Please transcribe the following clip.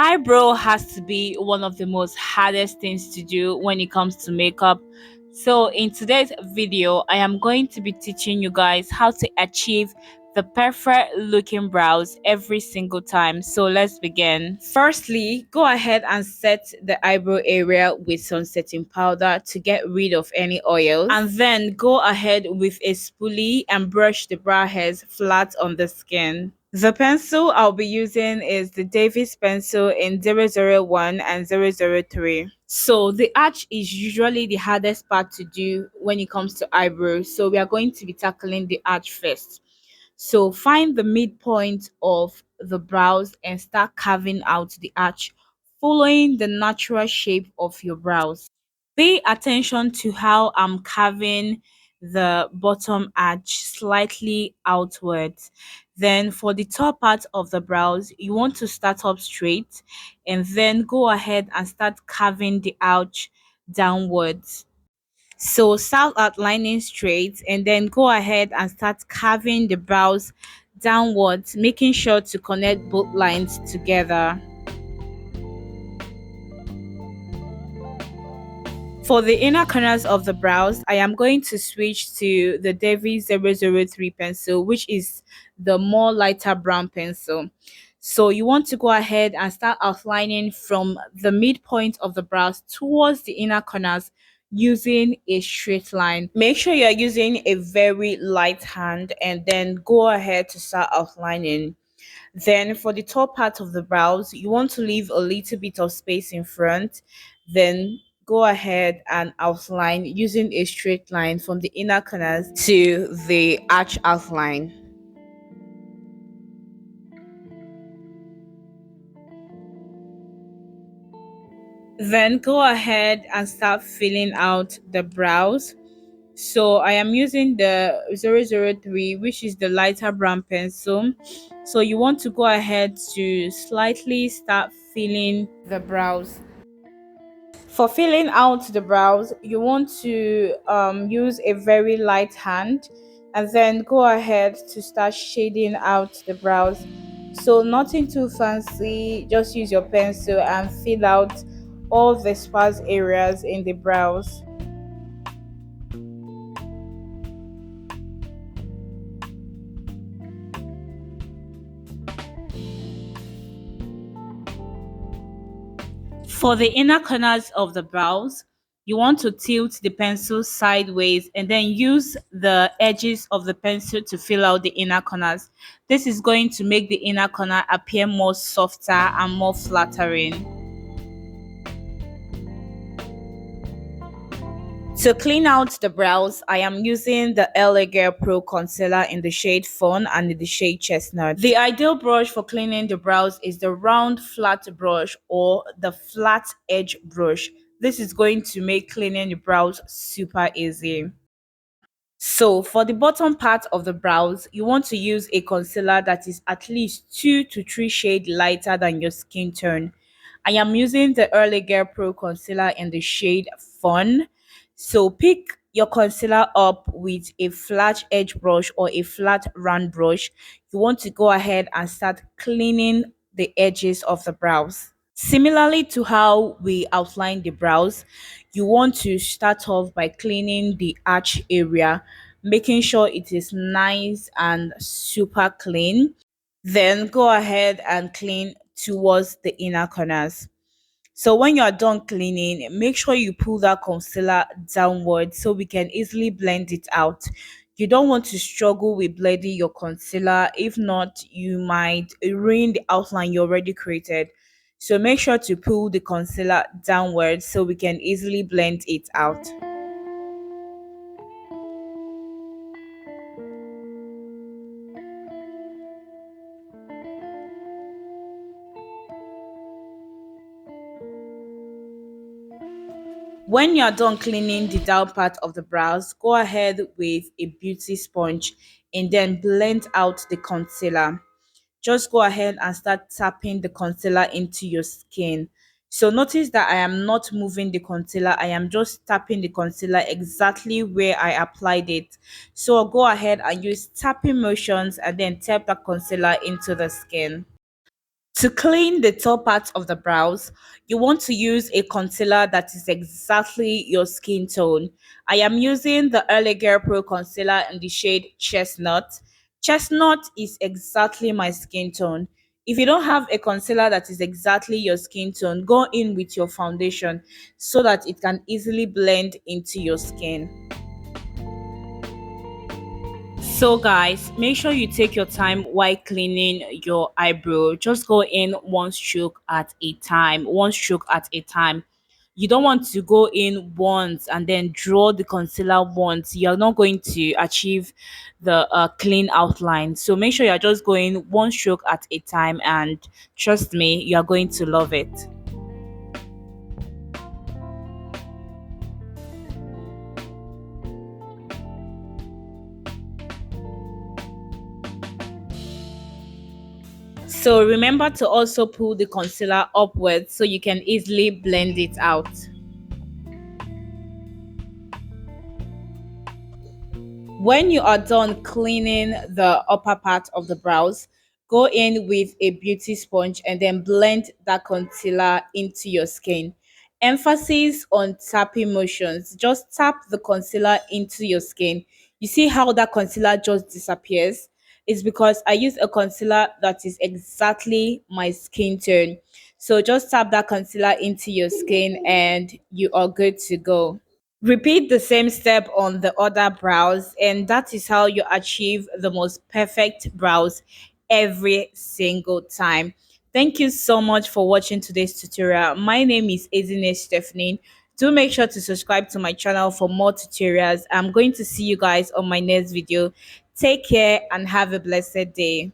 Eyebrow has to be one of the most hardest things to do when it comes to makeup. So in today's video, I am going to be teaching you guys how to achieve the perfect looking brows every single time. So let's begin. Firstly, go ahead and set the eyebrow area with some setting powder to get rid of any oils. And then go ahead with a spoolie and brush the brow hairs flat on the skin. The pencil I'll be using is the Davis pencil in 001 and 003. So the arch is usually the hardest part to do when it comes to eyebrows. So we are going to be tackling the arch first. So find the midpoint of the brows and start carving out the arch, following the natural shape of your brows. Pay attention to how I'm carving the bottom arch slightly outwards. Then for the top part of the brows, you want to start up straight and then go ahead and start carving the arch downwards. So start outlining straight and then go ahead and start carving the brows downwards, making sure to connect both lines together. For the inner corners of the brows, I am going to switch to the Davis 003 pencil, which is the more lighter brown pencil. So you want to go ahead and start outlining from the midpoint of the brows towards the inner corners using a straight line. Make sure you're using a very light hand and then go ahead to start outlining. Then for the top part of the brows, you want to leave a little bit of space in front. Then go ahead and outline using a straight line from the inner corners to the arch outline. Then go ahead and start filling out the brows. So I am using the 003, which is the lighter brown pencil. So you want to go ahead to slightly start filling the brows. For filling out the brows, you want to use a very light hand and then go ahead to start shading out the brows. So nothing too fancy, just use your pencil and fill out all the sparse areas in the brows. For the inner corners of the brows, you want to tilt the pencil sideways and then use the edges of the pencil to fill out the inner corners. This is going to make the inner corner appear more softer and more flattering. To clean out the brows, I am using the Eyebrow Pro Concealer in the shade Fawn and in the shade Chestnut. The ideal brush for cleaning the brows is the round flat brush or the flat edge brush. This is going to make cleaning the brows super easy. So for the bottom part of the brows, you want to use a concealer that is at least 2 to 3 shades lighter than your skin tone. I am using the Early Girl Pro Concealer in the shade Fun. So pick your concealer up with a flat edge brush or a flat round brush. You want to go ahead and start cleaning the edges of the brows. Similarly to how we outlined the brows, you want to start off by cleaning the arch area, making sure it is nice and super clean. Then go ahead and clean towards the inner corners. So when you are done cleaning, make sure you pull that concealer downward so we can easily blend it out. You don't want to struggle with blending your concealer. If not, you might ruin the outline you already created. So make sure to pull the concealer downward so we can easily blend it out. When you're done cleaning the down part of the brows, go ahead with a beauty sponge and then blend out the concealer. Just go ahead and start tapping the concealer into your skin. So notice that I am not moving the concealer, I am just tapping the concealer exactly where I applied it. So I'll go ahead and use tapping motions and then tap the concealer into the skin. To clean the top part of the brows, you want to use a concealer that is exactly your skin tone. I am using the Early Girl Pro Concealer in the shade Chestnut. Chestnut is exactly my skin tone. If you don't have a concealer that is exactly your skin tone, go in with your foundation so that it can easily blend into your skin. So guys, make sure you take your time while cleaning your eyebrow. Just go in one stroke at a time, one stroke at a time. You don't want to go in once and then draw the concealer once. You're not going to achieve the clean outline. So make sure you're just going one stroke at a time, and trust me, you're going to love it. So remember to also pull the concealer upwards so you can easily blend it out. When you are done cleaning the upper part of the brows, go in with a beauty sponge and then blend that concealer into your skin. Emphasis on tapping motions. Just tap the concealer into your skin. You see how that concealer just disappears? It's because I use a concealer that is exactly my skin tone. So just tap that concealer into your skin and you are good to go. Repeat the same step on the other brows, and that is how you achieve the most perfect brows every single time. Thank you so much for watching today's tutorial. My name is Ezine Stephanie. Do make sure to subscribe to my channel for more tutorials. I'm going to see you guys on my next video. Take care and have a blessed day.